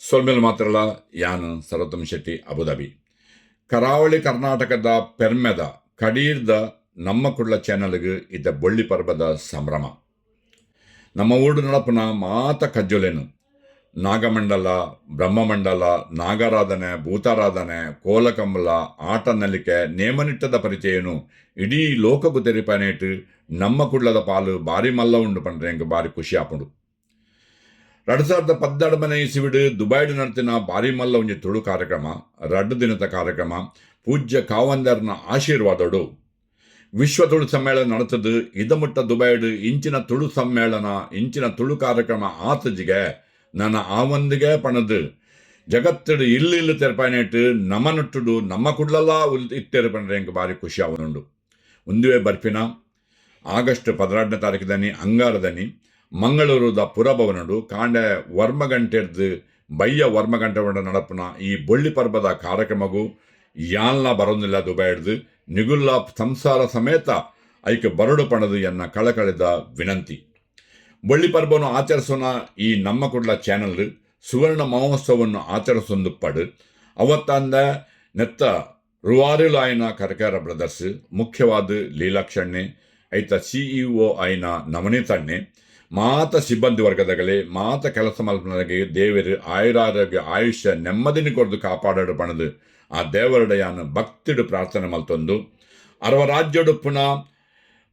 ಸೊಲ್ಮೇಲೆ ಮಾತ್ರಲ್ಲ ಯಾನ್ ಸರ್ವೋತ್ತಮ್ ಶೆಟ್ಟಿ ಅಬುದಾಬಿ ಕರಾವಳಿ ಕರ್ನಾಟಕದ ಪೆರ್ಮೆದ ಕಡೀರ್ದ ನಮ್ಮ ಕುಡ್ಲ ಚಾನಲ್ಗೆ ಇದ್ದ ಬೊಳ್ಳಿ ಪರ್ಬದ ಸಂಭ್ರಮ ನಮ್ಮ ಊರು ನಡಪನ ಮಾತ ಕಜ್ಜೊಲೆನು ನಾಗಮಂಡಲ ಬ್ರಹ್ಮಮಂಡಲ ನಾಗಾರಾಧನೆ ಭೂತಾರಾಧನೆ ಕೋಲಕಂಬಲ ಆಟ ನಲಿಕೆ ನೇಮನಿಟ್ಟದ ಪರಿಚಯನು ಇಡೀ ಲೋಕಕ್ಕೂ ತೆರಿಪನೇಟು ನಮ್ಮ ಕುಡ್ಲದ ಪಾಲು ಬಾರಿ ಮಲ್ಲ ಉಂಡು ಪಂಡ್ರೆ ಎಂಗೆ ಬಾರಿ ಖುಷಿ ಆಪುಂಡು 2017 ಇಸಿವಿಡು ದುಬೈಡ್ ನಡೆತಿನ ಬಾರಿ ಮಲ್ಲ ಒಂಜಿ ತುಳು ಕಾರ್ಯಕ್ರಮ 2 ದಿನದ ಕಾರ್ಯಕ್ರಮ ಪೂಜ್ಯ ಕಾವಂದರ್ನ ಆಶೀರ್ವಾದಡು ವಿಶ್ವ ತುಳು ಸಮ್ಮೇಳನ ನಡೆತದು ಇದಮುಟ್ಟ ದುಬೈಡ್ ಇಂಚಿನ ತುಳು ಸಮ್ಮೇಳನ ಇಂಚಿನ ತುಳು ಕಾರ್ಯಕ್ರಮ ಆತಜಿಗೆ ನನ್ನ ಆವಂದಿಗೆ ಪಣದು ಜಗತ್ತಡು ಇಲ್ಲಿ ತೆರಪಾನೇಟು ನಮ್ಮ ನಟ್ಟುಡು ನಮ್ಮ ಕುಡ್ಲಲ್ಲ ಇತ್ತೆರಪಂಡ್ರೆ ಎಂಗೆ ಬಾರಿ ಖುಷಿ ಆವನುಂಡು ಒಂದುವೇ ಬರ್ಪಿನ ಆಗಸ್ಟ್ 16ನೇ ತಾರೀಕಿದನಿ ಅಂಗಾರದನಿ ಮಂಗಳೂರುದ ಪುರಭವನಡು ಕಾಂಡೆ ವರ್ಮಗಂಟೆರ್ದು ಬಯ್ಯ ವರ್ಮಗಂಟೆ ನಡಪನ ಈ ಬೊಳ್ಳಿ ಪರ್ಬದ ಕಾರ್ಯಕ್ರಮಗೂ ಯಾಲ್ನ ಬರೋದಿಲ್ಲ ದುಬೈಡ್ದು ನಿಗುಲ್ಲ ಸಂಸಾರ ಸಮೇತ ಐಕೆ ಬರಡು ಪಣದು ಎನ್ನ ಕಳಕಳಿದ ವಿನಂತಿ ಬೊಳ್ಳಿ ಪರ್ಬವನ್ನು ಆಚರಿಸೋಣ ಈ ನಮ್ಮ ಕುಡ್ಲ ಚಾನಲ್ ಸುವರ್ಣ ಮಹೋತ್ಸವವನ್ನು ಆಚರಿಸೊಂದು ಪಡು ಅವತ್ತಂದ ನೆತ್ತ ರುವಾರಿಲು ಆಯ್ನ ಕರಕಾರ ಬ್ರದರ್ಸ್ ಮುಖ್ಯವಾದ ಲೀಲಾಕ್ಷಣ್ಣೆ ಐತ CEO ಆಯ್ನ ನವನೀತಣ್ಣೆ ಮಾತ ಸಿಬ್ಬಂದಿ ವರ್ಗದಗಳೇ ಮಾತ ಕೆಲಸ ಮಲ್ಪನಗೆ ದೇವರು ಆಯುರಾರೋಗ್ಯ ಆಯುಷ್ಯ ನೆಮ್ಮದಿನ ಕೊರದು ಕಾಪಾಡೋಡು ಪಣದು ಆ ದೇವರಡೆಯಾನ ಭಕ್ತಿಡು ಪ್ರಾರ್ಥನೆ ಮಲ್ತೊಂದು ಅರವ ರಾಜ್ಯಡು ಪುನಃ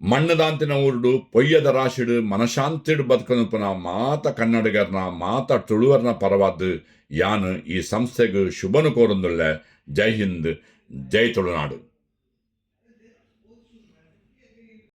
ಮಣ್ಣದಾಂತಿನ ಊರುಡು ಪೊಯ್ಯದ ರಾಶಿಡು ಮನಶಾಂತಿಡು ಬದುಕನು ಪುನಃ ಮಾತ ಕನ್ನಡಿಗರ್ನ ಮಾತ ತುಳುವರ್ನ ಪರವಾದ ಯಾನು ಈ ಸಂಸ್ಥೆಗೂ ಶುಭನು ಕೋರೊಂದುಳ್ಳೆ ಜೈ ಹಿಂದ್ ಜೈ ತುಳುನಾಡು.